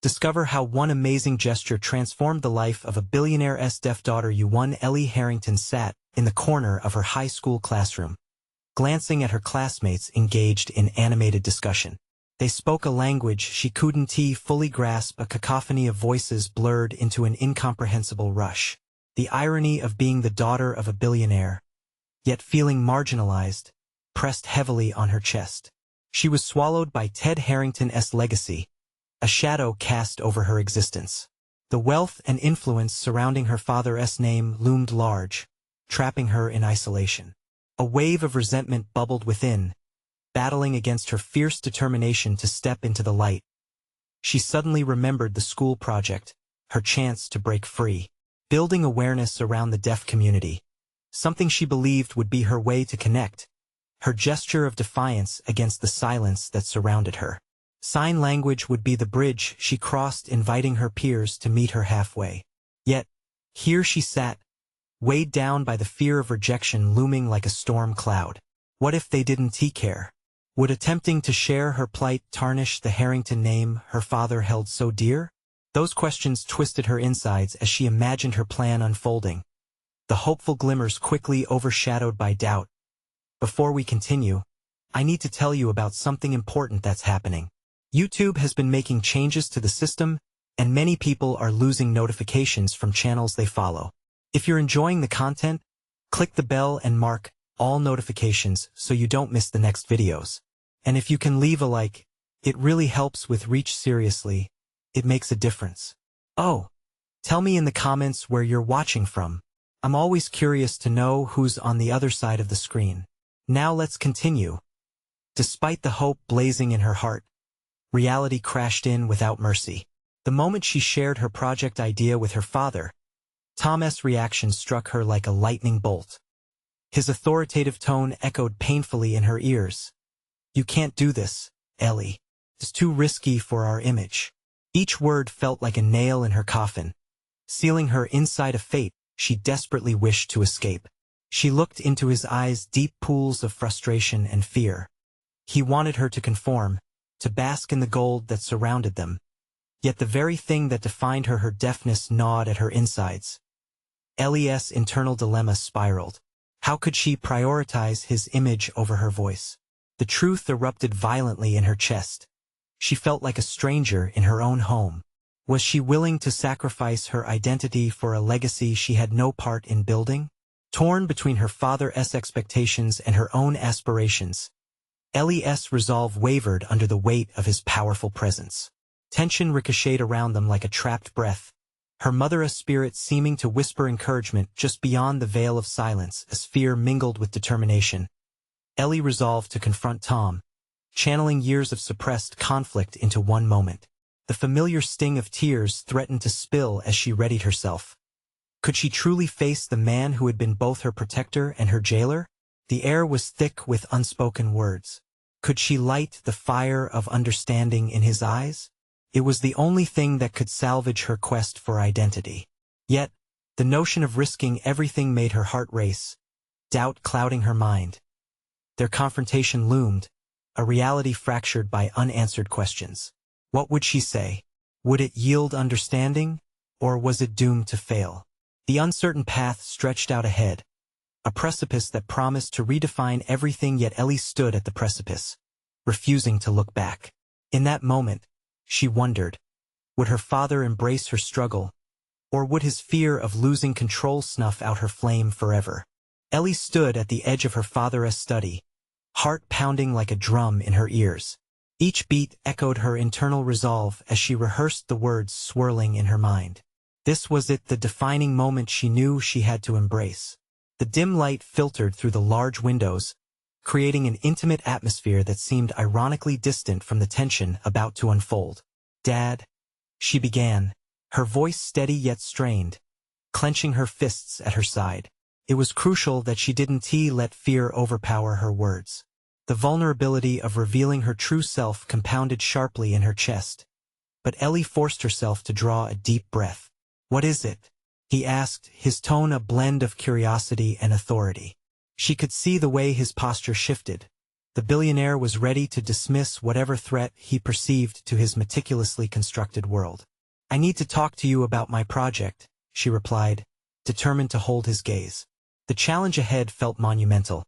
Discover how one amazing gesture transformed the life of a billionaire's deaf daughter. Ellie Harrington sat in the corner of her high school classroom, glancing at her classmates engaged in animated discussion. They spoke a language she couldn't fully grasp, a cacophony of voices blurred into an incomprehensible rush. The irony of being the daughter of a billionaire, yet feeling marginalized, pressed heavily on her chest. She was swallowed by Ted Harrington's legacy, a shadow cast over her existence. The wealth and influence surrounding her father's name loomed large, trapping her in isolation. A wave of resentment bubbled within, battling against her fierce determination to step into the light. She suddenly remembered the school project, her chance to break free, building awareness around the deaf community, something she believed would be her way to connect, her gesture of defiance against the silence that surrounded her. Sign language would be the bridge she crossed, inviting her peers to meet her halfway. Yet, here she sat, weighed down by the fear of rejection looming like a storm cloud. What if they didn't care? Would attempting to share her plight tarnish the Harrington name her father held so dear? Those questions twisted her insides as she imagined her plan unfolding, the hopeful glimmers quickly overshadowed by doubt. Before we continue, I need to tell you about something important that's happening. YouTube has been making changes to the system, and many people are losing notifications from channels they follow. If you're enjoying the content, click the bell and mark all notifications so you don't miss the next videos. And if you can leave a like, it really helps with reach. Seriously, it makes a difference. Oh, tell me in the comments where you're watching from. I'm always curious to know who's on the other side of the screen. Now let's continue. Despite the hope blazing in her heart, reality crashed in without mercy. The moment she shared her project idea with her father, Tom's reaction struck her like a lightning bolt. His authoritative tone echoed painfully in her ears. "You can't do this, Ellie. It's too risky for our image." Each word felt like a nail in her coffin, sealing her inside a fate she desperately wished to escape. She looked into his eyes, deep pools of frustration and fear. He wanted her to conform, to bask in the gold that surrounded them. Yet the very thing that defined her, her deafness, gnawed at her insides. Ellie's internal dilemma spiraled. How could she prioritize his image over her voice? The truth erupted violently in her chest. She felt like a stranger in her own home. Was she willing to sacrifice her identity for a legacy she had no part in building? Torn between her father's expectations and her own aspirations, Ellie's resolve wavered under the weight of his powerful presence. Tension ricocheted around them like a trapped breath, her mother's spirit seeming to whisper encouragement just beyond the veil of silence as fear mingled with determination. Ellie resolved to confront Tom, channeling years of suppressed conflict into one moment. The familiar sting of tears threatened to spill as she readied herself. Could she truly face the man who had been both her protector and her jailer? The air was thick with unspoken words. Could she light the fire of understanding in his eyes? It was the only thing that could salvage her quest for identity. Yet, the notion of risking everything made her heart race, doubt clouding her mind. Their confrontation loomed, a reality fractured by unanswered questions. What would she say? Would it yield understanding, or was it doomed to fail? The uncertain path stretched out ahead, a precipice that promised to redefine everything, yet Ellie stood at the precipice, refusing to look back. In that moment, she wondered, would her father embrace her struggle, or would his fear of losing control snuff out her flame forever? Ellie stood at the edge of her father's study, heart pounding like a drum in her ears. Each beat echoed her internal resolve as she rehearsed the words swirling in her mind. This was it, the defining moment she knew she had to embrace. The dim light filtered through the large windows, creating an intimate atmosphere that seemed ironically distant from the tension about to unfold. "Dad," she began, her voice steady yet strained, clenching her fists at her side. It was crucial that she didn't let fear overpower her words. The vulnerability of revealing her true self compounded sharply in her chest. But Ellie forced herself to draw a deep breath. "What is it?" he asked, his tone a blend of curiosity and authority. She could see the way his posture shifted, The billionaire was ready to dismiss whatever threat he perceived to his meticulously constructed world. "I need to talk to you about my project," she replied, determined to hold his gaze. The challenge ahead felt monumental.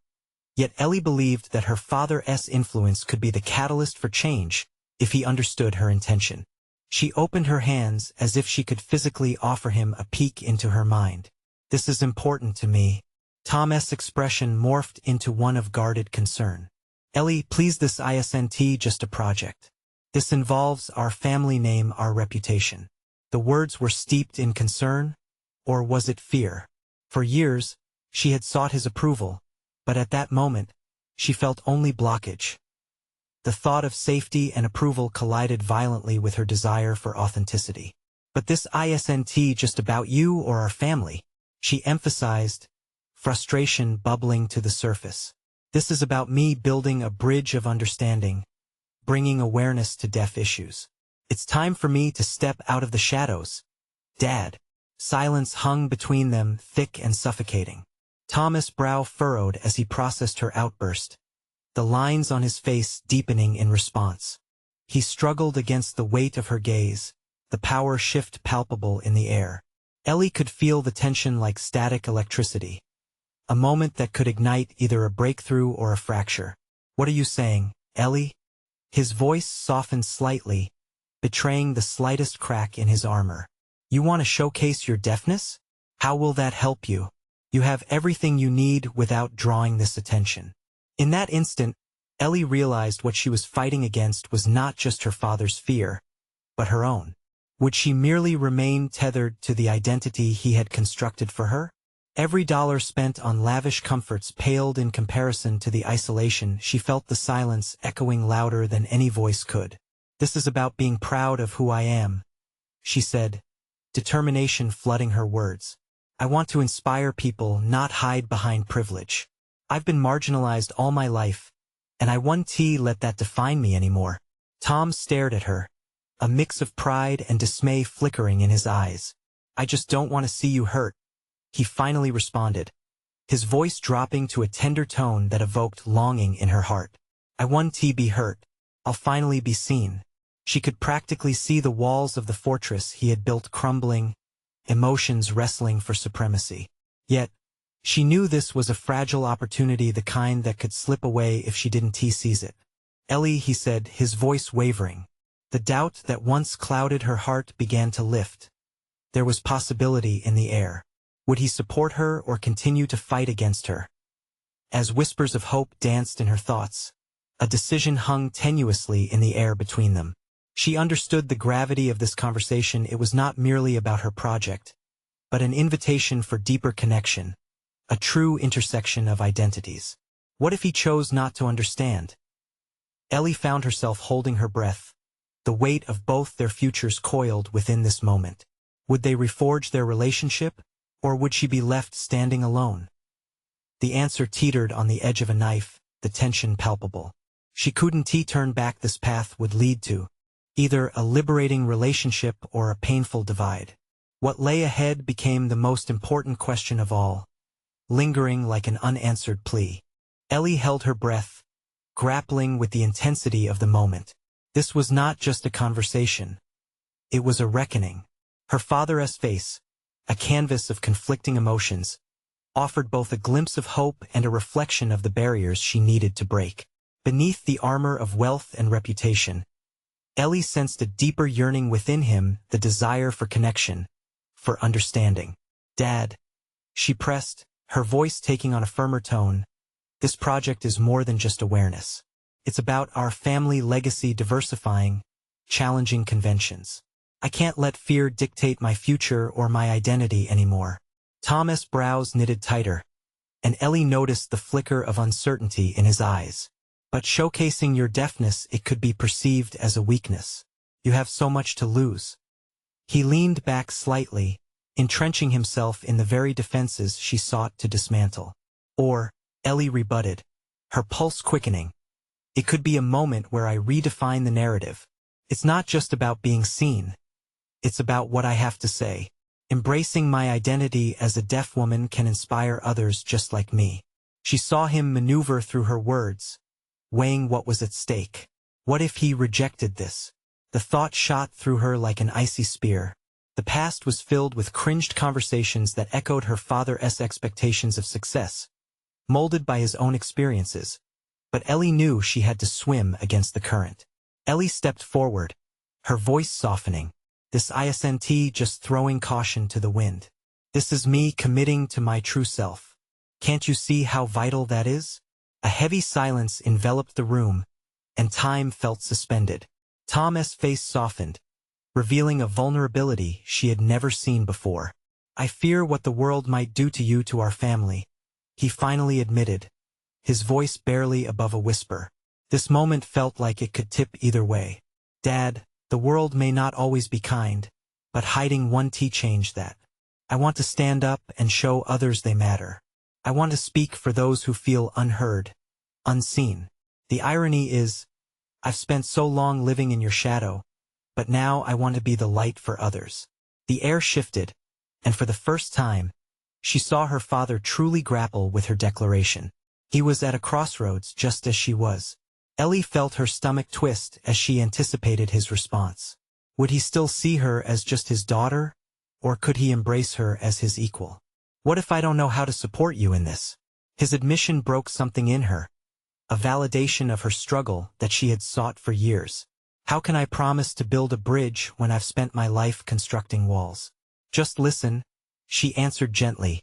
Yet Ellie believed that her father's influence could be the catalyst for change, if he understood her intention. She opened her hands as if she could physically offer him a peek into her mind. "This is important to me." Tom's expression morphed into one of guarded concern. "Ellie, please, this isn't just a project. This involves our family name, our reputation." The words were steeped in concern, or was it fear? For years, she had sought his approval, but at that moment, she felt only blockage. The thought of safety and approval collided violently with her desire for authenticity. "But this isn't just about you or our family," she emphasized, frustration bubbling to the surface. "This is about me building a bridge of understanding, bringing awareness to deaf issues. It's time for me to step out of the shadows, Dad." Silence hung between them, thick and suffocating. Thomas' brow furrowed as he processed her outburst, the lines on his face deepening in response. He struggled against the weight of her gaze, the power shift palpable in the air. Ellie could feel the tension like static electricity, a moment that could ignite either a breakthrough or a fracture. "What are you saying, Ellie?" His voice softened slightly, betraying the slightest crack in his armor. "You want to showcase your deafness? How will that help you? You have everything you need without drawing this attention." In that instant, Ellie realized what she was fighting against was not just her father's fear, but her own. Would she merely remain tethered to the identity he had constructed for her? Every dollar spent on lavish comforts paled in comparison to the isolation. She felt the silence echoing louder than any voice could. "This is about being proud of who I am," she said, determination flooding her words. "I want to inspire people, not hide behind privilege. I've been marginalized all my life, and I won't let that define me anymore." Tom stared at her, a mix of pride and dismay flickering in his eyes. "I just don't want to see you hurt," he finally responded, his voice dropping to a tender tone that evoked longing in her heart. "I won't be hurt. I'll finally be seen." She could practically see the walls of the fortress he had built crumbling, emotions wrestling for supremacy. Yet, she knew this was a fragile opportunity, the kind that could slip away if she didn't seize it. "Ellie," he said, his voice wavering. The doubt that once clouded her heart began to lift. There was possibility in the air. Would he support her or continue to fight against her? As whispers of hope danced in her thoughts, a decision hung tenuously in the air between them. She understood the gravity of this conversation. It was not merely about her project, but an invitation for deeper connection, a true intersection of identities. What if he chose not to understand? Ellie found herself holding her breath, the weight of both their futures coiled within this moment. Would they reforge their relationship, or would she be left standing alone? The answer teetered on the edge of a knife, the tension palpable. She couldn't turn back. This path would lead to either a liberating relationship or a painful divide. What lay ahead became the most important question of all, lingering like an unanswered plea. Ellie held her breath, grappling with the intensity of the moment. This was not just a conversation. It was a reckoning. Her father's face, a canvas of conflicting emotions, offered both a glimpse of hope and a reflection of the barriers she needed to break. Beneath the armor of wealth and reputation, Ellie sensed a deeper yearning within him, the desire for connection, for understanding. "Dad," she pressed, her voice taking on a firmer tone, "this project is more than just awareness. It's about our family legacy, diversifying, challenging conventions. I can't let fear dictate my future or my identity anymore." Thomas' brows knitted tighter, and Ellie noticed the flicker of uncertainty in his eyes. "But showcasing your deafness, it could be perceived as a weakness. You have so much to lose." He leaned back slightly, entrenching himself in the very defenses she sought to dismantle. "Or," Ellie rebutted, her pulse quickening, "it could be a moment where I redefine the narrative. It's not just about being seen. It's about what I have to say. Embracing my identity as a deaf woman can inspire others just like me." She saw him maneuver through her words, weighing what was at stake. What if he rejected this? The thought shot through her like an icy spear. The past was filled with cringed conversations that echoed her father's expectations of success, molded by his own experiences. But Ellie knew she had to swim against the current. Ellie stepped forward, her voice softening. This isn't just throwing caution to the wind. This is me committing to my true self. Can't you see how vital that is? A heavy silence enveloped the room, and time felt suspended. Tom's face softened, revealing a vulnerability she had never seen before. I fear what the world might do to you, to our family, he finally admitted, his voice barely above a whisper. This moment felt like it could tip either way. Dad, the world may not always be kind, but hiding one changed that. I want to stand up and show others they matter. I want to speak for those who feel unheard, unseen. The irony is, I've spent so long living in your shadow, but now I want to be the light for others. The air shifted, and for the first time, she saw her father truly grapple with her declaration. He was at a crossroads just as she was. Ellie felt her stomach twist as she anticipated his response. Would he still see her as just his daughter, or could he embrace her as his equal? What if I don't know how to support you in this? His admission broke something in her, a validation of her struggle that she had sought for years. How can I promise to build a bridge when I've spent my life constructing walls? Just listen, she answered gently,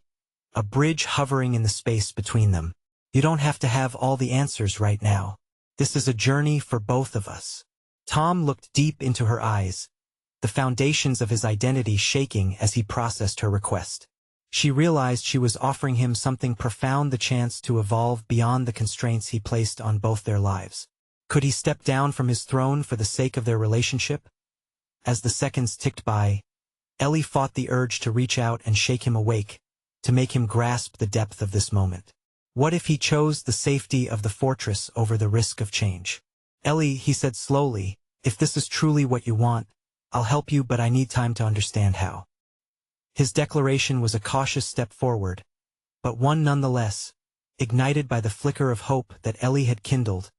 a bridge hovering in the space between them. You don't have to have all the answers right now. This is a journey for both of us. Tom looked deep into her eyes, the foundations of his identity shaking as he processed her request. She realized she was offering him something profound, the chance to evolve beyond the constraints he placed on both their lives. Could he step down from his throne for the sake of their relationship? As the seconds ticked by, Ellie fought the urge to reach out and shake him awake, to make him grasp the depth of this moment. What if he chose the safety of the fortress over the risk of change? Ellie, he said slowly, if this is truly what you want, I'll help you, but I need time to understand how. His declaration was a cautious step forward, but one nonetheless. Ignited by the flicker of hope that Ellie had kindled,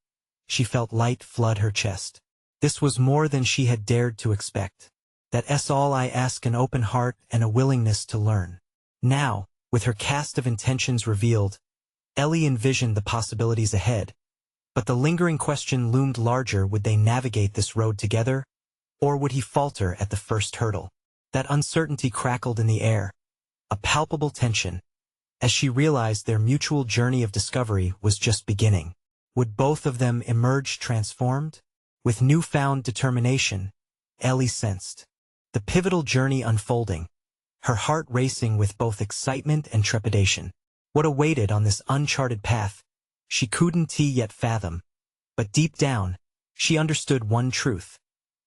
she felt light flood her chest. This was more than she had dared to expect. That's all I ask, an open heart and a willingness to learn. Now, with her cast of intentions revealed, Ellie envisioned the possibilities ahead, but the lingering question loomed larger: would they navigate this road together, or would he falter at the first hurdle? That uncertainty crackled in the air, a palpable tension, as she realized their mutual journey of discovery was just beginning. Would both of them emerge transformed? With newfound determination, Ellie sensed the pivotal journey unfolding, her heart racing with both excitement and trepidation. What awaited on this uncharted path, she couldn't yet fathom. But deep down, she understood one truth.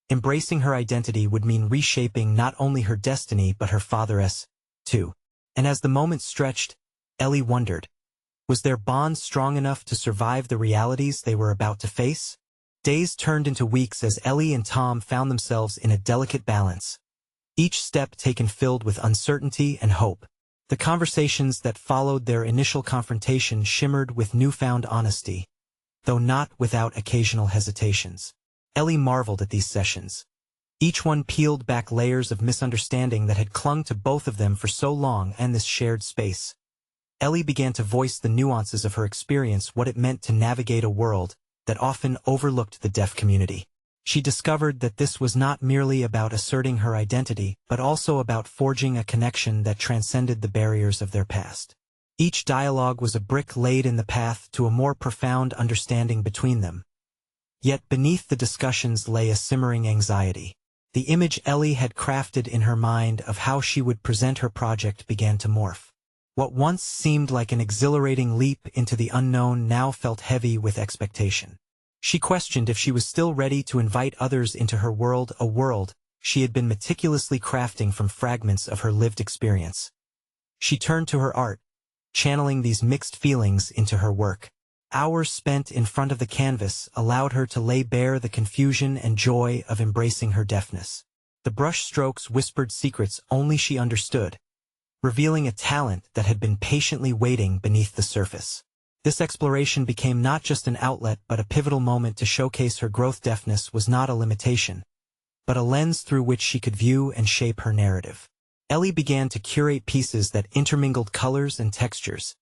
Embracing her identity would mean reshaping not only her destiny but her father's, too. And as the moment stretched, Ellie wondered, was their bond strong enough to survive the realities they were about to face? Days turned into weeks as Ellie and Tom found themselves in a delicate balance, each step taken filled with uncertainty and hope. The conversations that followed their initial confrontation shimmered with newfound honesty, though not without occasional hesitations. Ellie marveled at these sessions. Each one peeled back layers of misunderstanding that had clung to both of them for so long, and this shared space. Ellie began to voice the nuances of her experience, what it meant to navigate a world that often overlooked the deaf community. She discovered that this was not merely about asserting her identity, but also about forging a connection that transcended the barriers of their past. Each dialogue was a brick laid in the path to a more profound understanding between them. Yet beneath the discussions lay a simmering anxiety. The image Ellie had crafted in her mind of how she would present her project began to morph. What once seemed like an exhilarating leap into the unknown now felt heavy with expectation. She questioned if she was still ready to invite others into her world, a world she had been meticulously crafting from fragments of her lived experience. She turned to her art, channeling these mixed feelings into her work. Hours spent in front of the canvas allowed her to lay bare the confusion and joy of embracing her deafness. The brush strokes whispered secrets only she understood, revealing a talent that had been patiently waiting beneath the surface. This exploration became not just an outlet but a pivotal moment to showcase her growth. Deafness was not a limitation, but a lens through which she could view and shape her narrative. Ellie began to curate pieces that intermingled colors and textures,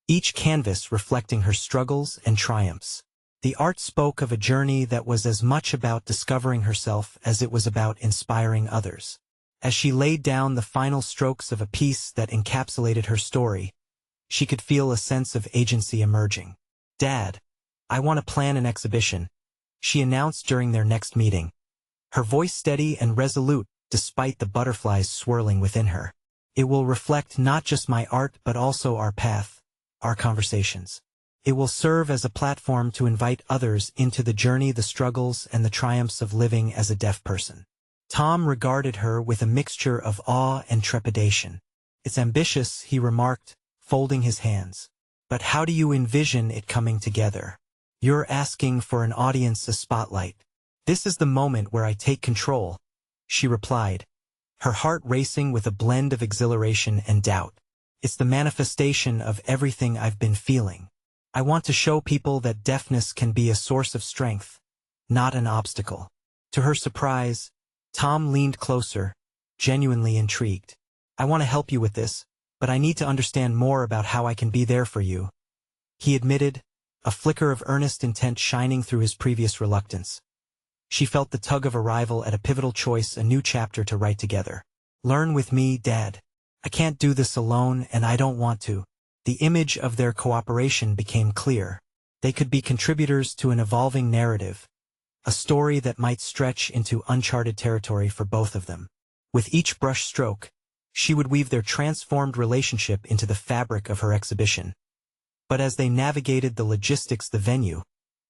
each canvas reflecting her struggles and triumphs. The art spoke of a journey that was as much about discovering herself as it was about inspiring others. As she laid down the final strokes of a piece that encapsulated her story, she could feel a sense of agency emerging. "Dad, I want to plan an exhibition," she announced during their next meeting, her voice steady and resolute despite the butterflies swirling within her. "It will reflect not just my art but also our path, our conversations. It will serve as a platform to invite others into the journey, the struggles, and the triumphs of living as a deaf person." Tom regarded her with a mixture of awe and trepidation. "It's ambitious," he remarked, folding his hands. "But how do you envision it coming together?" "You're asking for an audience, a spotlight. This is the moment where I take control," she replied, her heart racing with a blend of exhilaration and doubt. "It's the manifestation of everything I've been feeling. I want to show people that deafness can be a source of strength, not an obstacle." To her surprise, Tom leaned closer, genuinely intrigued. "I want to help you with this, but I need to understand more about how I can be there for you," he admitted, a flicker of earnest intent shining through his previous reluctance. She felt the tug of arrival at a pivotal choice, a new chapter to write together. "Learn with me, Dad. I can't do this alone, and I don't want to." The image of their cooperation became clear. They could be contributors to an evolving narrative, a story that might stretch into uncharted territory for both of them. With each brush stroke, she would weave their transformed relationship into the fabric of her exhibition. But as they navigated the logistics, the venue,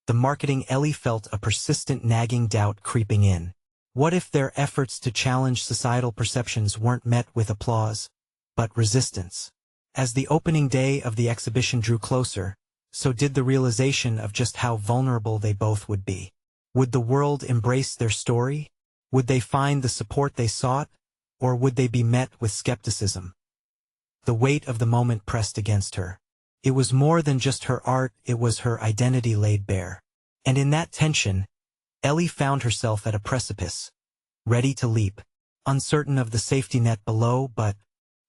the marketing, Ellie felt a persistent nagging doubt creeping in. What if their efforts to challenge societal perceptions weren't met with applause, but resistance? As the opening day of the exhibition drew closer, so did the realization of just how vulnerable they both would be. Would the world embrace their story? Would they find the support they sought? Or would they be met with skepticism? The weight of the moment pressed against her. It was more than just her art, it was her identity laid bare. And in that tension, Ellie found herself at a precipice, ready to leap, uncertain of the safety net below but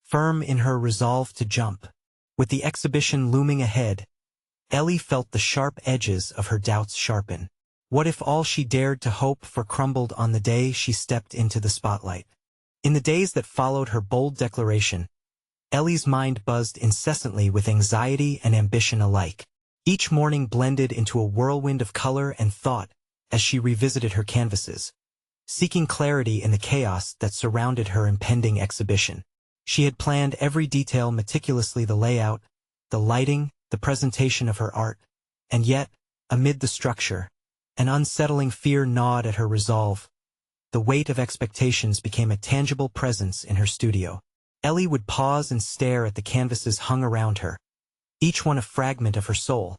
firm in her resolve to jump. With the exhibition looming ahead, Ellie felt the sharp edges of her doubts sharpen. What if all she dared to hope for crumbled on the day she stepped into the spotlight? In the days that followed her bold declaration, Ellie's mind buzzed incessantly with anxiety and ambition alike. Each morning blended into a whirlwind of color and thought as she revisited her canvases, seeking clarity in the chaos that surrounded her impending exhibition. She had planned every detail meticulously, the layout, the lighting, the presentation of her art, and yet, amid the structure, an unsettling fear gnawed at her resolve. The weight of expectations became a tangible presence in her studio. Ellie would pause and stare at the canvases hung around her, each one a fragment of her soul,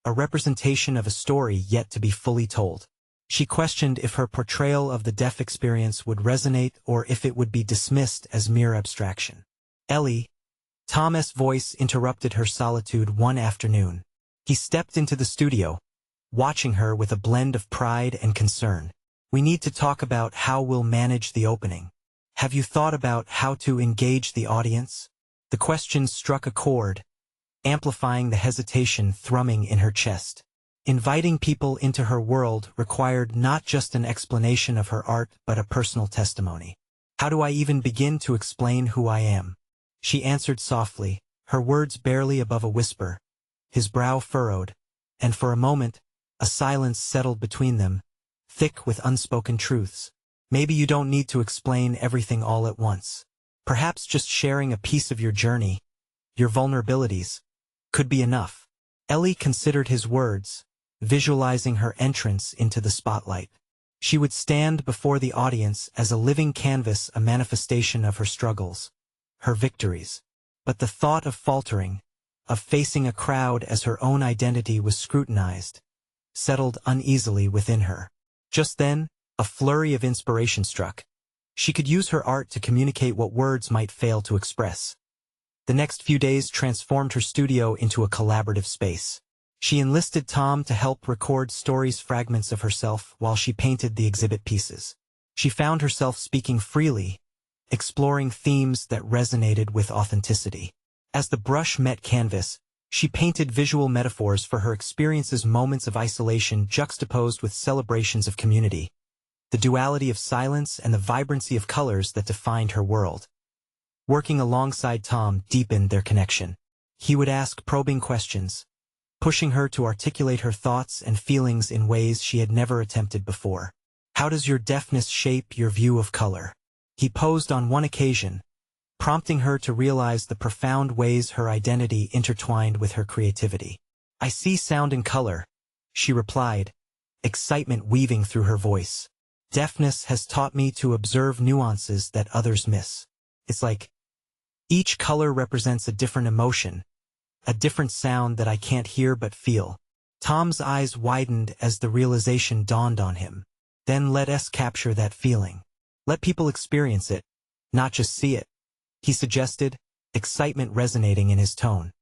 a representation of a story yet to be fully told. She questioned if her portrayal of the deaf experience would resonate or if it would be dismissed as mere abstraction. "Ellie," Tom's voice interrupted her solitude one afternoon. He stepped into the studio, watching her with a blend of pride and concern. "We need to talk about how we'll manage the opening. Have you thought about how to engage the audience?" The question struck a chord, amplifying the hesitation thrumming in her chest. Inviting people into her world required not just an explanation of her art but a personal testimony. "How do I even begin to explain who I am?" she answered softly, her words barely above a whisper. His brow furrowed, and for a moment, a silence settled between them, thick with unspoken truths. "Maybe you don't need to explain everything all at once. Perhaps just sharing a piece of your journey, your vulnerabilities, could be enough." Ellie considered his words, visualizing her entrance into the spotlight. She would stand before the audience as a living canvas, a manifestation of her struggles, her victories. But the thought of faltering, of facing a crowd as her own identity was scrutinized, settled uneasily within her. Just then, a flurry of inspiration struck. She could use her art to communicate what words might fail to express. The next few days transformed her studio into a collaborative space. She enlisted Tom to help record stories, fragments of herself, while she painted the exhibit pieces. She found herself speaking freely, exploring themes that resonated with authenticity. As the brush met canvas, she painted visual metaphors for her experiences, moments of isolation juxtaposed with celebrations of community, the duality of silence and the vibrancy of colors that defined her world. Working alongside Tom deepened their connection. He would ask probing questions, pushing her to articulate her thoughts and feelings in ways she had never attempted before. "How does your deafness shape your view of color?" he posed on one occasion, prompting her to realize the profound ways her identity intertwined with her creativity. "I see sound and color," she replied, excitement weaving through her voice. "Deafness has taught me to observe nuances that others miss. It's like each color represents a different emotion, a different sound that I can't hear but feel." Tom's eyes widened as the realization dawned on him. "Then let us capture that feeling. Let people experience it, not just see it," he suggested, excitement resonating in his tone.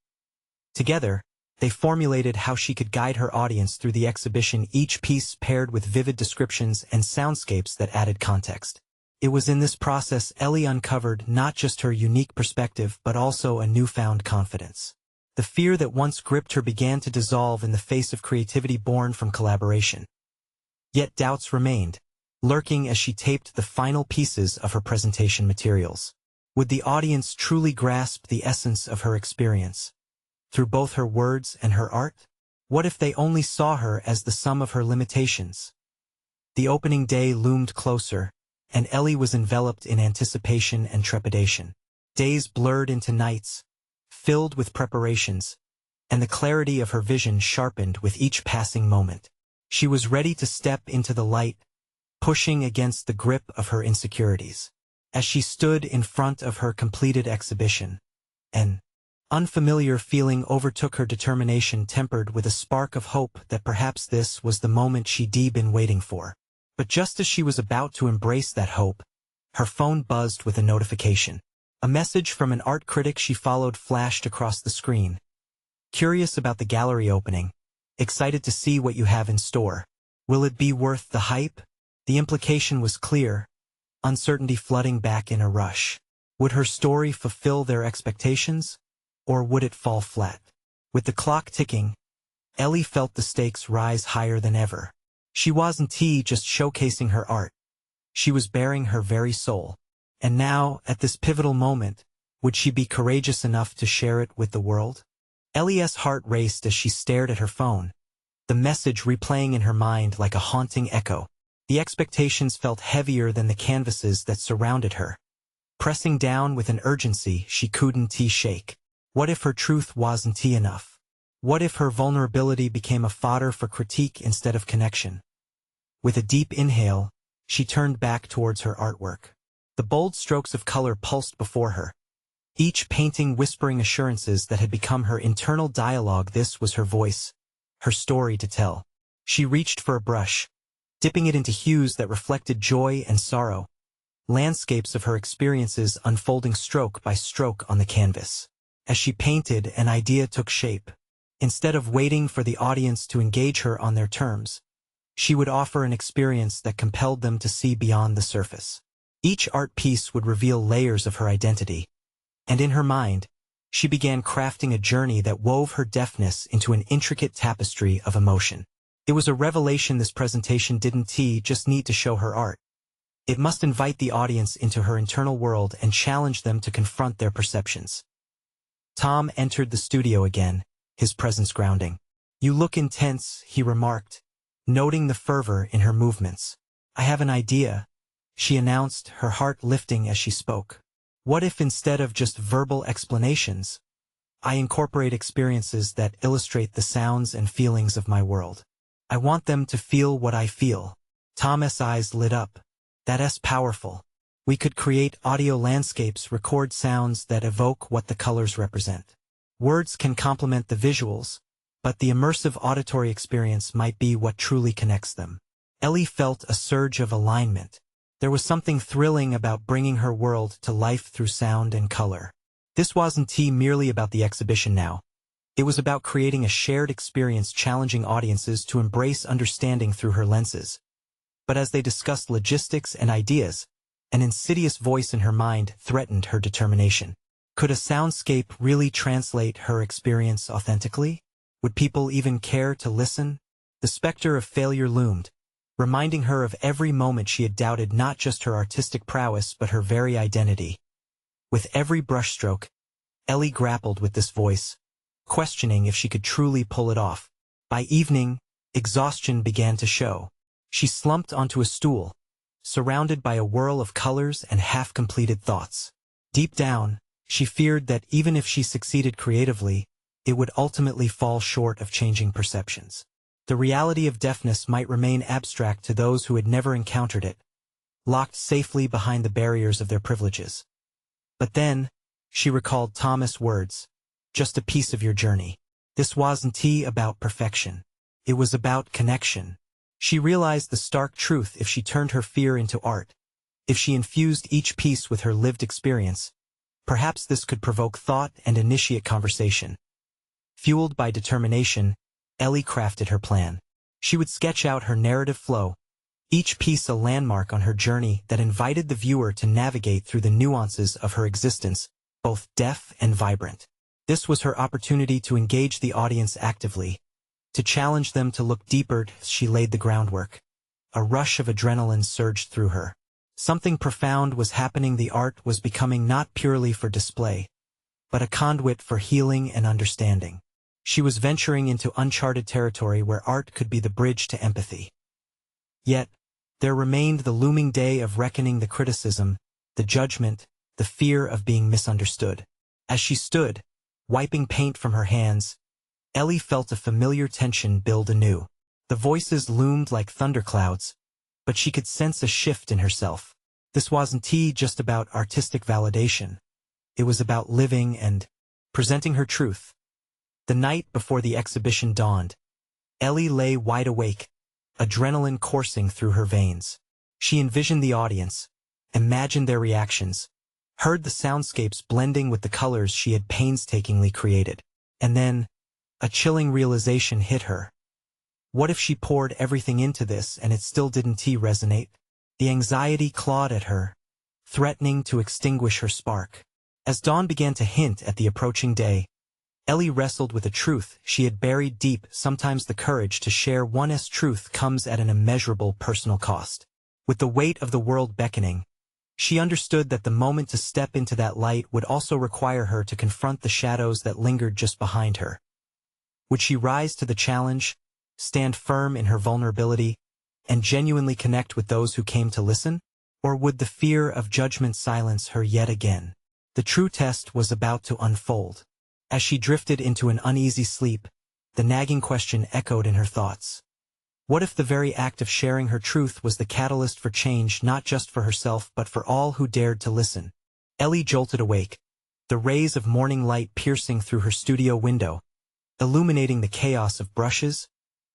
Together, they formulated how she could guide her audience through the exhibition, each piece paired with vivid descriptions and soundscapes that added context. It was in this process Ellie uncovered not just her unique perspective but also a newfound confidence. The fear that once gripped her began to dissolve in the face of creativity born from collaboration. Yet doubts remained, lurking as she taped the final pieces of her presentation materials. Would the audience truly grasp the essence of her experience, through both her words and her art? What if they only saw her as the sum of her limitations? The opening day loomed closer, and Ellie was enveloped in anticipation and trepidation. Days blurred into nights, filled with preparations, and the clarity of her vision sharpened with each passing moment. She was ready to step into the light, pushing against the grip of her insecurities. As she stood in front of her completed exhibition, an unfamiliar feeling overtook her, determination tempered with a spark of hope that perhaps this was the moment she'd been waiting for. But just as she was about to embrace that hope, her phone buzzed with a notification. A message from an art critic she followed flashed across the screen. "Curious about the gallery opening. Excited to see what you have in store. Will it be worth the hype?" The implication was clear, uncertainty flooding back in a rush. Would her story fulfill their expectations, or would it fall flat? With the clock ticking, Ellie felt the stakes rise higher than ever. She wasn't just showcasing her art. She was bearing her very soul. And now, at this pivotal moment, would she be courageous enough to share it with the world? Ellie's heart raced as she stared at her phone, the message replaying in her mind like a haunting echo. The expectations felt heavier than the canvases that surrounded her, pressing down with an urgency she couldn't shake. What if her truth wasn't enough? What if her vulnerability became a fodder for critique instead of connection? With a deep inhale, she turned back towards her artwork. The bold strokes of color pulsed before her, each painting whispering assurances that had become her internal dialogue. This was her voice, her story to tell. She reached for a brush, dipping it into hues that reflected joy and sorrow, landscapes of her experiences unfolding stroke by stroke on the canvas. As she painted, an idea took shape. Instead of waiting for the audience to engage her on their terms, she would offer an experience that compelled them to see beyond the surface. Each art piece would reveal layers of her identity, and in her mind, she began crafting a journey that wove her deafness into an intricate tapestry of emotion. It was a revelation. This presentation didn't just need to show her art. It must invite the audience into her internal world and challenge them to confront their perceptions. Tom entered the studio again, his presence grounding. "You look intense," he remarked, noting the fervor in her movements. "I have an idea," she announced, her heart lifting as she spoke. "What if instead of just verbal explanations, I incorporate experiences that illustrate the sounds and feelings of my world? I want them to feel what I feel." Tom's eyes lit up. "That's powerful. We could create audio landscapes, record sounds that evoke what the colors represent. Words can complement the visuals, but the immersive auditory experience might be what truly connects them." Ellie felt a surge of alignment. There was something thrilling about bringing her world to life through sound and color. This wasn't merely about the exhibition now. It was about creating a shared experience challenging audiences to embrace understanding through her lenses. But as they discussed logistics and ideas, an insidious voice in her mind threatened her determination. Could a soundscape really translate her experience authentically? Would people even care to listen? The specter of failure loomed, reminding her of every moment she had doubted not just her artistic prowess but her very identity. With every brushstroke, Ellie grappled with this voice, questioning if she could truly pull it off. By evening, exhaustion began to show. She slumped onto a stool, surrounded by a whirl of colors and half-completed thoughts. Deep down, she feared that even if she succeeded creatively, it would ultimately fall short of changing perceptions. The reality of deafness might remain abstract to those who had never encountered it, locked safely behind the barriers of their privileges. But then, she recalled Thomas' words, "Just a piece of your journey." This wasn't about perfection. It was about connection. She realized the stark truth: if she turned her fear into art, if she infused each piece with her lived experience, perhaps this could provoke thought and initiate conversation. Fueled by determination, Ellie crafted her plan. She would sketch out her narrative flow, each piece a landmark on her journey that invited the viewer to navigate through the nuances of her existence, both deaf and vibrant. This was her opportunity to engage the audience actively, to challenge them to look deeper. As she laid the groundwork, a rush of adrenaline surged through her. Something profound was happening. The art was becoming not purely for display, but a conduit for healing and understanding. She was venturing into uncharted territory where art could be the bridge to empathy. Yet, there remained the looming day of reckoning: the criticism, the judgment, the fear of being misunderstood. As she stood, wiping paint from her hands, Ellie felt a familiar tension build anew. The voices loomed like thunderclouds, but she could sense a shift in herself. This wasn't just about artistic validation. It was about living and presenting her truth. The night before the exhibition dawned, Ellie lay wide awake, adrenaline coursing through her veins. She envisioned the audience, imagined their reactions, heard the soundscapes blending with the colors she had painstakingly created. And then, a chilling realization hit her. What if she poured everything into this and it still didn't resonate? The anxiety clawed at her, threatening to extinguish her spark. As dawn began to hint at the approaching day, Ellie wrestled with a truth she had buried deep. Sometimes the courage to share one's truth comes at an immeasurable personal cost. With the weight of the world beckoning, she understood that the moment to step into that light would also require her to confront the shadows that lingered just behind her. Would she rise to the challenge, stand firm in her vulnerability, and genuinely connect with those who came to listen? Or would the fear of judgment silence her yet again? The true test was about to unfold. As she drifted into an uneasy sleep, the nagging question echoed in her thoughts. What if the very act of sharing her truth was the catalyst for change, not just for herself but for all who dared to listen? Ellie jolted awake, the rays of morning light piercing through her studio window, illuminating the chaos of brushes,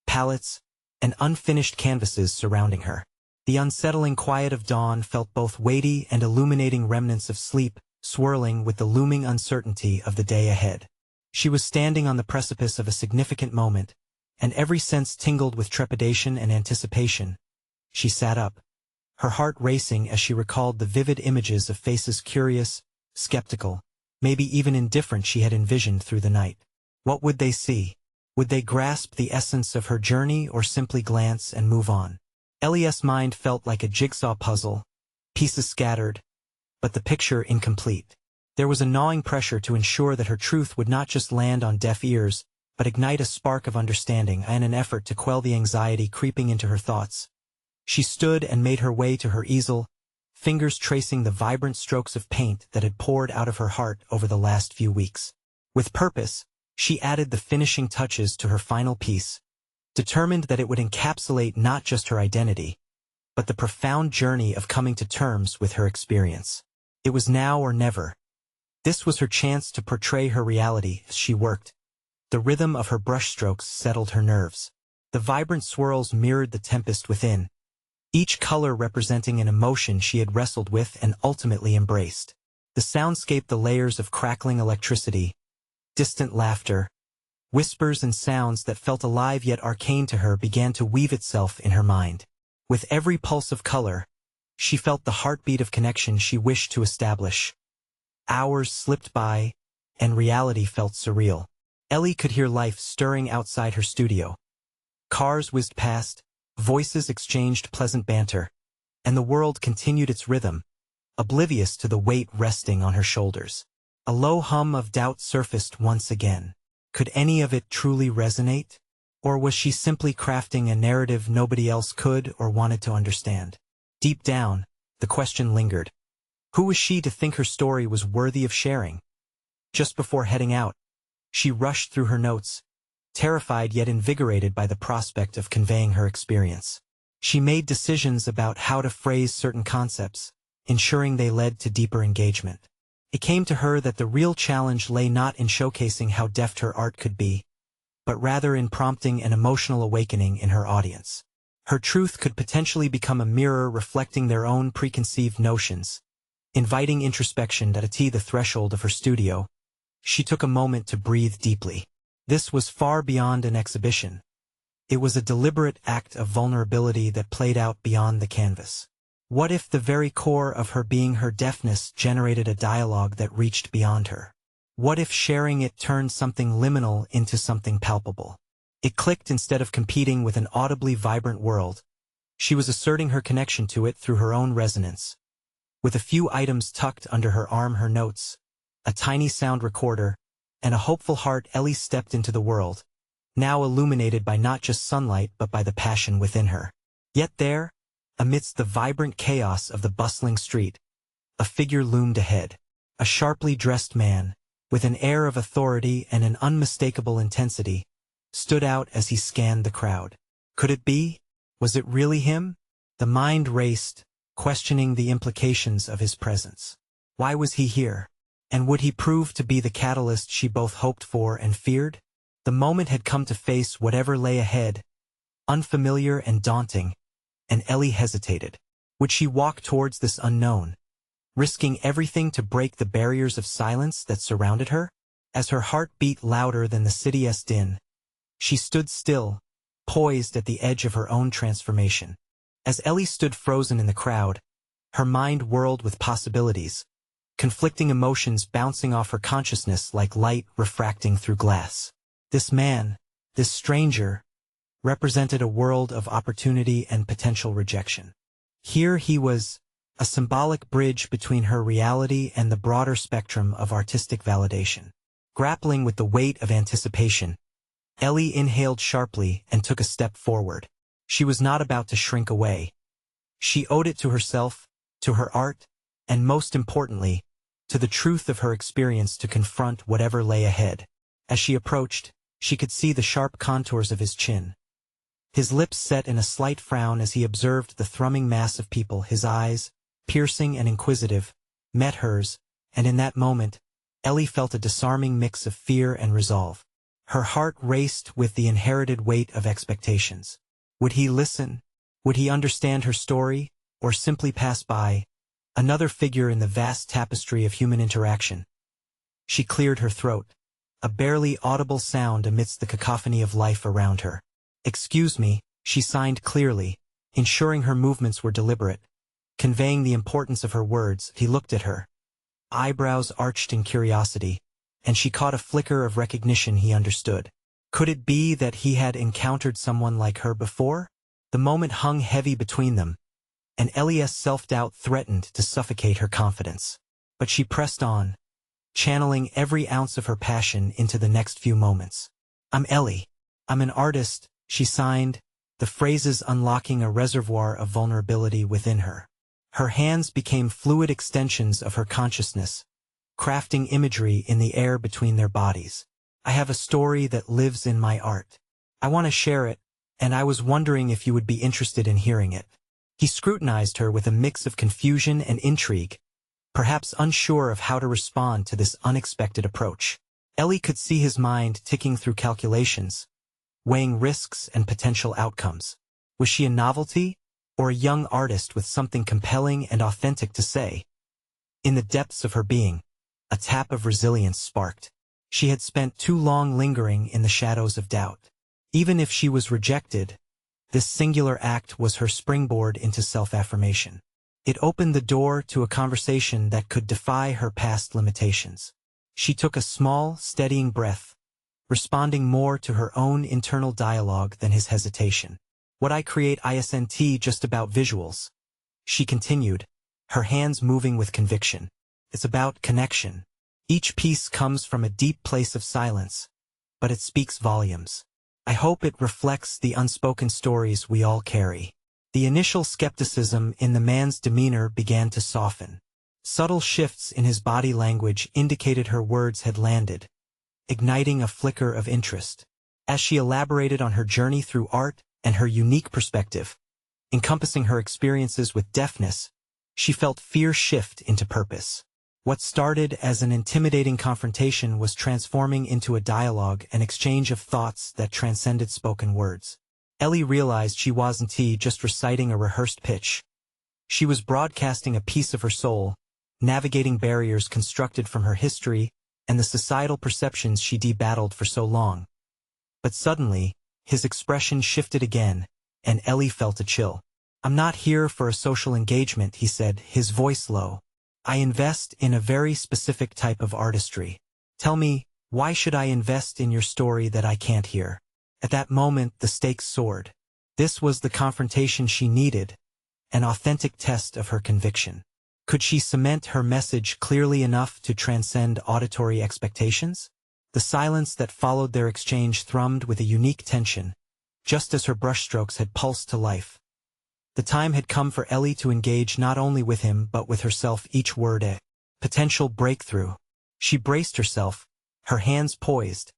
palettes, and unfinished canvases surrounding her. The unsettling quiet of dawn felt both weighty and illuminating, remnants of sleep swirling with the looming uncertainty of the day ahead. She was standing on the precipice of a significant moment, and every sense tingled with trepidation and anticipation. She sat up, her heart racing as she recalled the vivid images of faces curious, skeptical, maybe even indifferent she had envisioned through the night. What would they see? Would they grasp the essence of her journey or simply glance and move on? Ellie's mind felt like a jigsaw puzzle, pieces scattered, but the picture incomplete. There was a gnawing pressure to ensure that her truth would not just land on deaf ears, but ignite a spark of understanding. In an effort to quell the anxiety creeping into her thoughts, she stood and made her way to her easel, fingers tracing the vibrant strokes of paint that had poured out of her heart over the last few weeks. With purpose, she added the finishing touches to her final piece, determined that it would encapsulate not just her identity, but the profound journey of coming to terms with her experience. It was now or never. This was her chance to portray her reality as she worked. The rhythm of her brushstrokes settled her nerves. The vibrant swirls mirrored the tempest within, each color representing an emotion she had wrestled with and ultimately embraced. The soundscape, the layers of crackling electricity, distant laughter, whispers and sounds that felt alive yet arcane to her began to weave itself in her mind. With every pulse of color, she felt the heartbeat of connection she wished to establish. Hours slipped by, and reality felt surreal. Ellie could hear life stirring outside her studio. Cars whizzed past, voices exchanged pleasant banter, and the world continued its rhythm, oblivious to the weight resting on her shoulders. A low hum of doubt surfaced once again. Could any of it truly resonate? Or was she simply crafting a narrative nobody else could or wanted to understand? Deep down, the question lingered. Who was she to think her story was worthy of sharing? Just before heading out, she rushed through her notes, terrified yet invigorated by the prospect of conveying her experience. She made decisions about how to phrase certain concepts, ensuring they led to deeper engagement. It came to her that the real challenge lay not in showcasing how deft her art could be, but rather in prompting an emotional awakening in her audience. Her truth could potentially become a mirror reflecting their own preconceived notions. Inviting introspection at the threshold of her studio, she took a moment to breathe deeply. This was far beyond an exhibition. It was a deliberate act of vulnerability that played out beyond the canvas. What if the very core of her being, her deafness, generated a dialogue that reached beyond her? What if sharing it turned something liminal into something palpable? It clicked. Instead of competing with an audibly vibrant world, she was asserting her connection to it through her own resonance. With a few items tucked under her arm, her notes, a tiny sound recorder, and a hopeful heart, Ellie stepped into the world, now illuminated by not just sunlight but by the passion within her. Yet there, amidst the vibrant chaos of the bustling street, a figure loomed ahead. A sharply dressed man, with an air of authority and an unmistakable intensity, stood out as he scanned the crowd. Could it be? Was it really him? The mind raced, questioning the implications of his presence. Why was he here? And would he prove to be the catalyst she both hoped for and feared? The moment had come to face whatever lay ahead, unfamiliar and daunting, and Ellie hesitated. Would she walk towards this unknown, risking everything to break the barriers of silence that surrounded her? As her heart beat louder than the city's din, she stood still, poised at the edge of her own transformation. As Ellie stood frozen in the crowd, her mind whirled with possibilities, conflicting emotions bouncing off her consciousness like light refracting through glass. This man, this stranger, represented a world of opportunity and potential rejection. Here he was, a symbolic bridge between her reality and the broader spectrum of artistic validation. Grappling with the weight of anticipation, Ellie inhaled sharply and took a step forward. She was not about to shrink away. She owed it to herself, to her art, and most importantly, to the truth of her experience to confront whatever lay ahead. As she approached, she could see the sharp contours of his chin. His lips set in a slight frown as he observed the thrumming mass of people. His eyes, piercing and inquisitive, met hers, and in that moment, Ellie felt a disarming mix of fear and resolve. Her heart raced with the inherited weight of expectations. Would he listen? Would he understand her story, or simply pass by? Another figure in the vast tapestry of human interaction. She cleared her throat, a barely audible sound amidst the cacophony of life around her. "Excuse me," she signed clearly, ensuring her movements were deliberate, conveying the importance of her words. He looked at her, eyebrows arched in curiosity, and she caught a flicker of recognition. He understood. Could it be that he had encountered someone like her before? The moment hung heavy between them, and Ellie's self-doubt threatened to suffocate her confidence. But she pressed on, channeling every ounce of her passion into the next few moments. "I'm Ellie. I'm an artist," she signed, the phrases unlocking a reservoir of vulnerability within her. Her hands became fluid extensions of her consciousness, crafting imagery in the air between their bodies. "I have a story that lives in my art. I want to share it, and I was wondering if you would be interested in hearing it." He scrutinized her with a mix of confusion and intrigue, perhaps unsure of how to respond to this unexpected approach. Ellie could see his mind ticking through calculations, weighing risks and potential outcomes. Was she a novelty, or a young artist with something compelling and authentic to say? In the depths of her being, a tap of resilience sparked. She had spent too long lingering in the shadows of doubt. Even if she was rejected, this singular act was her springboard into self-affirmation. It opened the door to a conversation that could defy her past limitations. She took a small, steadying breath, responding more to her own internal dialogue than his hesitation. What I create isn't just about visuals, she continued, her hands moving with conviction. It's about connection. Each piece comes from a deep place of silence, but it speaks volumes. I hope it reflects the unspoken stories we all carry. The initial skepticism in the man's demeanor began to soften. Subtle shifts in his body language indicated her words had landed, igniting a flicker of interest. As she elaborated on her journey through art and her unique perspective, encompassing her experiences with deafness, she felt fear shift into purpose. What started as an intimidating confrontation was transforming into a dialogue, an exchange of thoughts that transcended spoken words. Ellie realized she wasn't just reciting a rehearsed pitch. She was broadcasting a piece of her soul, navigating barriers constructed from her history and the societal perceptions she battled for so long. But suddenly, his expression shifted again, and Ellie felt a chill. "I'm not here for a social engagement," he said, his voice low. "I invest in a very specific type of artistry. Tell me, why should I invest in your story that I can't hear?" At that moment, the stakes soared. This was the confrontation she needed, an authentic test of her conviction. Could she cement her message clearly enough to transcend auditory expectations? The silence that followed their exchange thrummed with a unique tension, just as her brushstrokes had pulsed to life. The time had come for Ellie to engage not only with him but with herself, each word a potential breakthrough. She braced herself, her hands poised,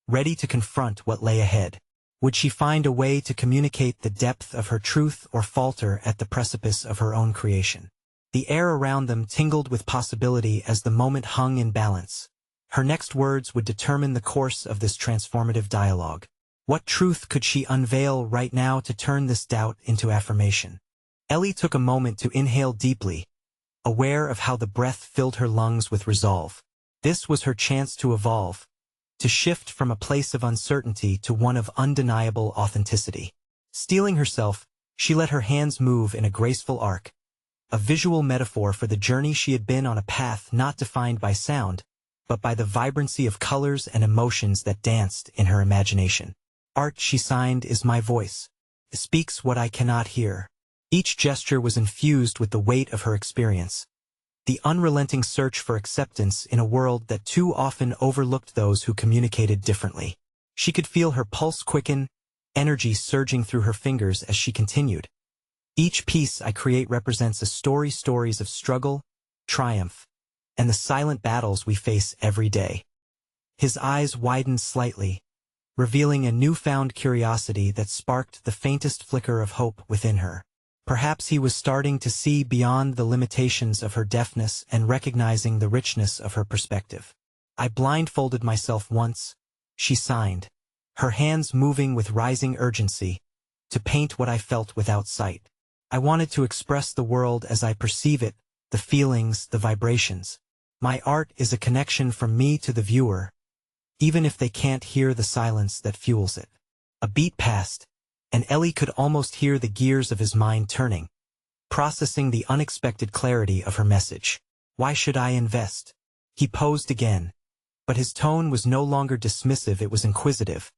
ready to confront what lay ahead. Would she find a way to communicate the depth of her truth or falter at the precipice of her own creation? The air around them tingled with possibility as the moment hung in balance. Her next words would determine the course of this transformative dialogue. What truth could she unveil right now to turn this doubt into affirmation? Ellie took a moment to inhale deeply, aware of how the breath filled her lungs with resolve. This was her chance to evolve, to shift from a place of uncertainty to one of undeniable authenticity. Steeling herself, she let her hands move in a graceful arc, a visual metaphor for the journey she had been on, a path not defined by sound, but by the vibrancy of colors and emotions that danced in her imagination. "Art," she signed, "is my voice. It speaks what I cannot hear." Each gesture was infused with the weight of her experience, the unrelenting search for acceptance in a world that too often overlooked those who communicated differently. She could feel her pulse quicken, energy surging through her fingers as she continued. "Each piece I create represents a stories of struggle, triumph, and the silent battles we face every day." His eyes widened slightly, revealing a newfound curiosity that sparked the faintest flicker of hope within her. Perhaps he was starting to see beyond the limitations of her deafness and recognizing the richness of her perspective. "I blindfolded myself once," she signed, her hands moving with rising urgency, "to paint what I felt without sight. I wanted to express the world as I perceive it, the feelings, the vibrations. My art is a connection from me to the viewer, even if they can't hear the silence that fuels it." A beat passed, and Ellie could almost hear the gears of his mind turning, processing the unexpected clarity of her message. "Why should I invest?" He posed again, but his tone was no longer dismissive, it was inquisitive,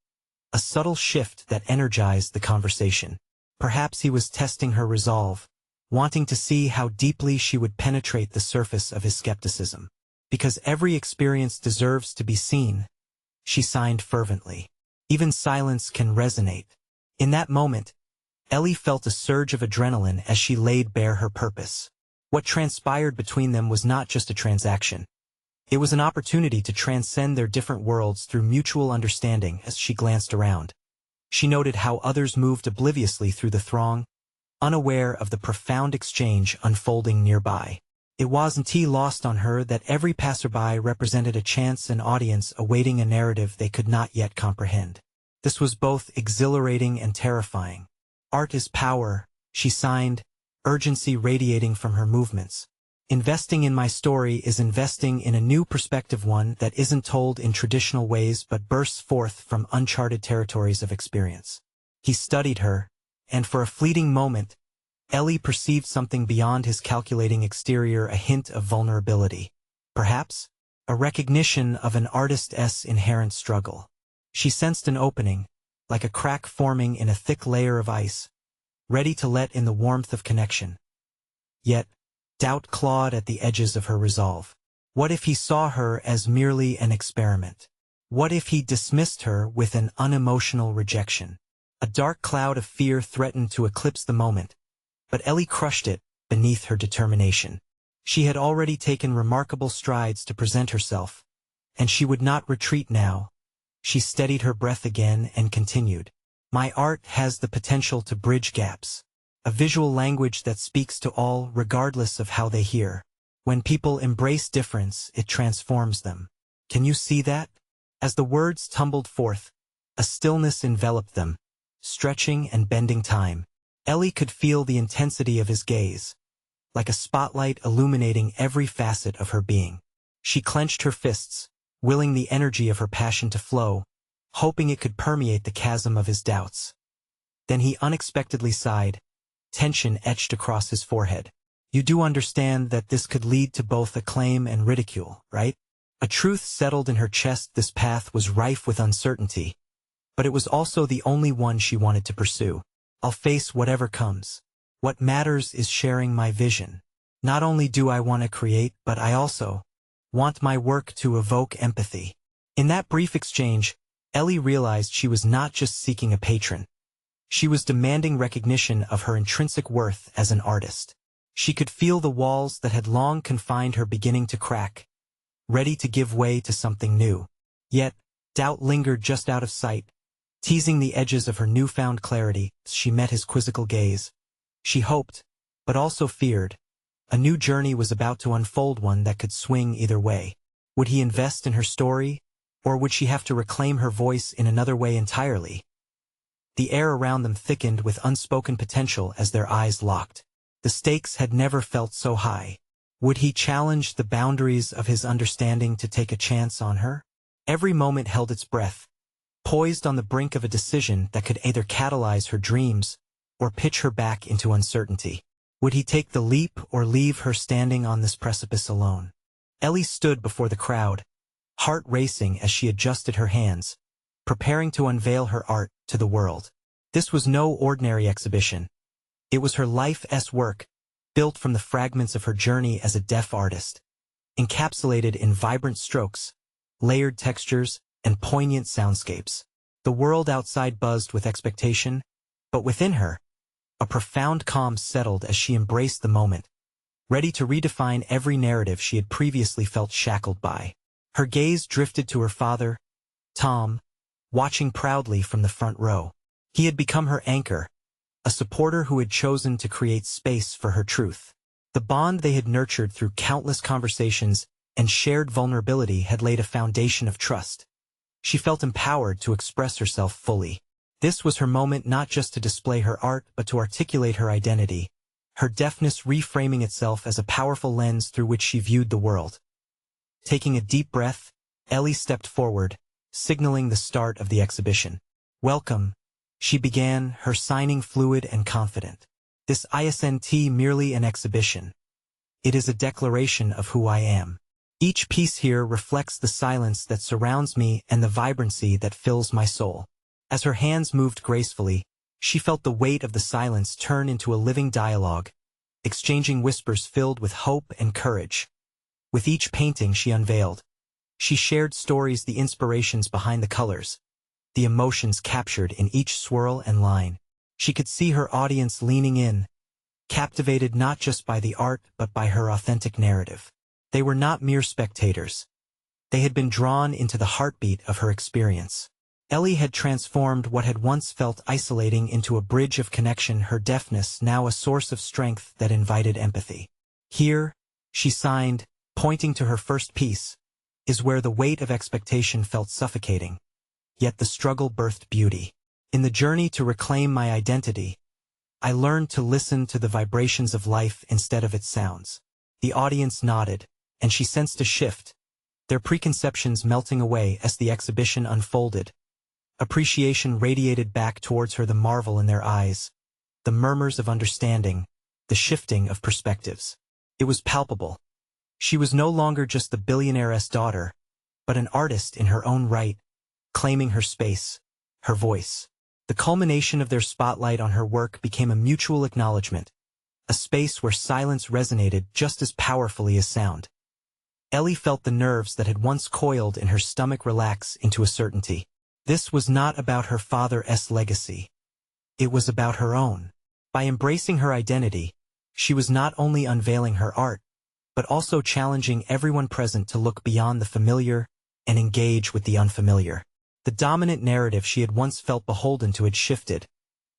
a subtle shift that energized the conversation. Perhaps he was testing her resolve, wanting to see how deeply she would penetrate the surface of his skepticism. "Because every experience deserves to be seen," she signed fervently. "Even silence can resonate." In that moment, Ellie felt a surge of adrenaline as she laid bare her purpose. What transpired between them was not just a transaction. It was an opportunity to transcend their different worlds through mutual understanding. As she glanced around, she noted how others moved obliviously through the throng, unaware of the profound exchange unfolding nearby. It wasn't lost on her that every passerby represented a chance, an audience awaiting a narrative they could not yet comprehend. This was both exhilarating and terrifying. "Art is power," she signed, urgency radiating from her movements. Investing in my story is investing in a new perspective, one that isn't told in traditional ways but bursts forth from uncharted territories of experience. He studied her, and for a fleeting moment, Ellie perceived something beyond his calculating exterior, a hint of vulnerability. Perhaps a recognition of an artist's inherent struggle. She sensed an opening, like a crack forming in a thick layer of ice, ready to let in the warmth of connection. Yet, doubt clawed at the edges of her resolve. What if he saw her as merely an experiment? What if he dismissed her with an unemotional rejection? A dark cloud of fear threatened to eclipse the moment, but Ellie crushed it beneath her determination. She had already taken remarkable strides to present herself, and she would not retreat now. She steadied her breath again and continued. My art has the potential to bridge gaps. A visual language that speaks to all regardless of how they hear. When people embrace difference, it transforms them. Can you see that? As the words tumbled forth, a stillness enveloped them, stretching and bending time. Ellie could feel the intensity of his gaze, like a spotlight illuminating every facet of her being. She clenched her fists, willing the energy of her passion to flow, hoping it could permeate the chasm of his doubts. Then he unexpectedly sighed, tension etched across his forehead. You do understand that this could lead to both acclaim and ridicule, right? A truth settled in her chest. This path was rife with uncertainty, but it was also the only one she wanted to pursue. I'll face whatever comes. What matters is sharing my vision. Not only do I want to create, but I also want my work to evoke empathy. In that brief exchange, Ellie realized she was not just seeking a patron. She was demanding recognition of her intrinsic worth as an artist. She could feel the walls that had long confined her beginning to crack, ready to give way to something new. Yet, doubt lingered just out of sight, teasing the edges of her newfound clarity. She met his quizzical gaze. She hoped, but also feared. A new journey was about to unfold, one that could swing either way. Would he invest in her story, or would she have to reclaim her voice in another way entirely? The air around them thickened with unspoken potential as their eyes locked. The stakes had never felt so high. Would he challenge the boundaries of his understanding to take a chance on her? Every moment held its breath, poised on the brink of a decision that could either catalyze her dreams or pitch her back into uncertainty. Would he take the leap or leave her standing on this precipice alone? Ellie stood before the crowd, heart racing as she adjusted her hands, preparing to unveil her art to the world. This was no ordinary exhibition. It was her life's work, built from the fragments of her journey as a deaf artist, encapsulated in vibrant strokes, layered textures, and poignant soundscapes. The world outside buzzed with expectation, but within her, a profound calm settled as she embraced the moment, ready to redefine every narrative she had previously felt shackled by. Her gaze drifted to her father, Tom, watching proudly from the front row. He had become her anchor, a supporter who had chosen to create space for her truth. The bond they had nurtured through countless conversations and shared vulnerability had laid a foundation of trust. She felt empowered to express herself fully. This was her moment, not just to display her art but to articulate her identity, her deafness reframing itself as a powerful lens through which she viewed the world. Taking a deep breath, Ellie stepped forward, signaling the start of the exhibition. Welcome, she began, her signing fluid and confident. This isn't merely an exhibition. It is a declaration of who I am. Each piece here reflects the silence that surrounds me and the vibrancy that fills my soul. As her hands moved gracefully, she felt the weight of the silence turn into a living dialogue, exchanging whispers filled with hope and courage. With each painting she unveiled, she shared stories, the inspirations behind the colors, the emotions captured in each swirl and line. She could see her audience leaning in, captivated not just by the art but by her authentic narrative. They were not mere spectators. They had been drawn into the heartbeat of her experience. Ellie had transformed what had once felt isolating into a bridge of connection, her deafness now a source of strength that invited empathy. Here, she signed, pointing to her first piece, is where the weight of expectation felt suffocating. Yet the struggle birthed beauty. In the journey to reclaim my identity, I learned to listen to the vibrations of life instead of its sounds. The audience nodded, and she sensed a shift, their preconceptions melting away as the exhibition unfolded. Appreciation radiated back towards her, the marvel in their eyes, the murmurs of understanding, the shifting of perspectives. It was palpable. She was no longer just the billionaire's daughter, but an artist in her own right, claiming her space, her voice. The culmination of their spotlight on her work became a mutual acknowledgement, a space where silence resonated just as powerfully as sound. Ellie felt the nerves that had once coiled in her stomach relax into a certainty. This was not about her father's legacy. It was about her own. By embracing her identity, she was not only unveiling her art, but also challenging everyone present to look beyond the familiar and engage with the unfamiliar. The dominant narrative she had once felt beholden to had shifted,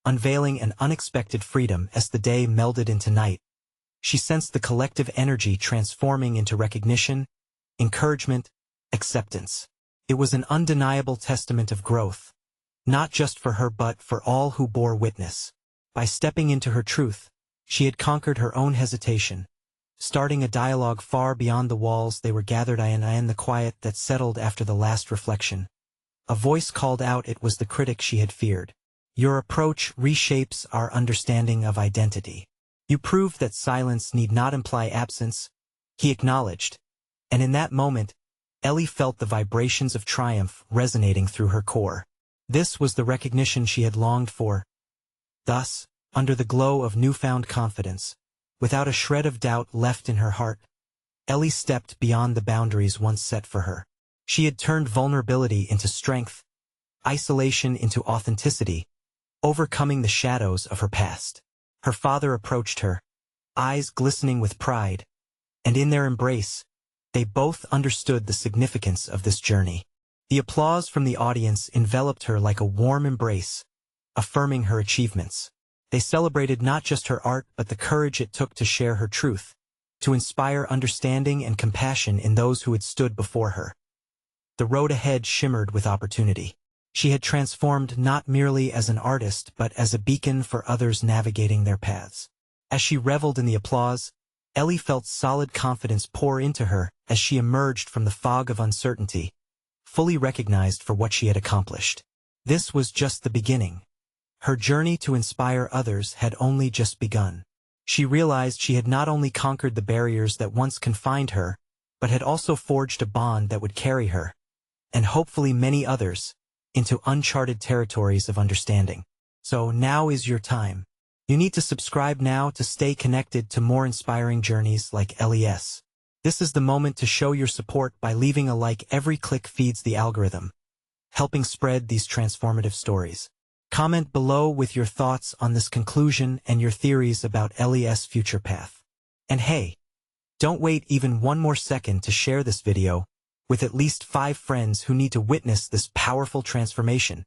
unveiling an unexpected freedom as the day melded into night. She sensed the collective energy transforming into recognition, encouragement, acceptance. It was an undeniable testament of growth, not just for her but for all who bore witness. By stepping into her truth, she had conquered her own hesitation, starting a dialogue far beyond the walls they were gathered in and the quiet that settled after the last reflection. A voice called out. It was the critic she had feared. Your approach reshapes our understanding of identity. You proved that silence need not imply absence, he acknowledged, and in that moment, Ellie felt the vibrations of triumph resonating through her core. This was the recognition she had longed for. Thus, under the glow of newfound confidence, without a shred of doubt left in her heart, Ellie stepped beyond the boundaries once set for her. She had turned vulnerability into strength, isolation into authenticity, overcoming the shadows of her past. Her father approached her, eyes glistening with pride, and in their embrace, they both understood the significance of this journey. The applause from the audience enveloped her like a warm embrace, affirming her achievements. They celebrated not just her art but the courage it took to share her truth, to inspire understanding and compassion in those who had stood before her. The road ahead shimmered with opportunity. She had transformed not merely as an artist but as a beacon for others navigating their paths. As she reveled in the applause, Ellie felt solid confidence pour into her as she emerged from the fog of uncertainty, fully recognized for what she had accomplished. This was just the beginning. Her journey to inspire others had only just begun. She realized she had not only conquered the barriers that once confined her, but had also forged a bond that would carry her, and hopefully many others, into uncharted territories of understanding. So now is your time. You need to subscribe now to stay connected to more inspiring journeys like Ellie's. This is the moment to show your support by leaving a like. Every click feeds the algorithm, helping spread these transformative stories. Comment below with your thoughts on this conclusion and your theories about Ellie's future path. And hey, don't wait even one more second to share this video with at least 5 friends who need to witness this powerful transformation.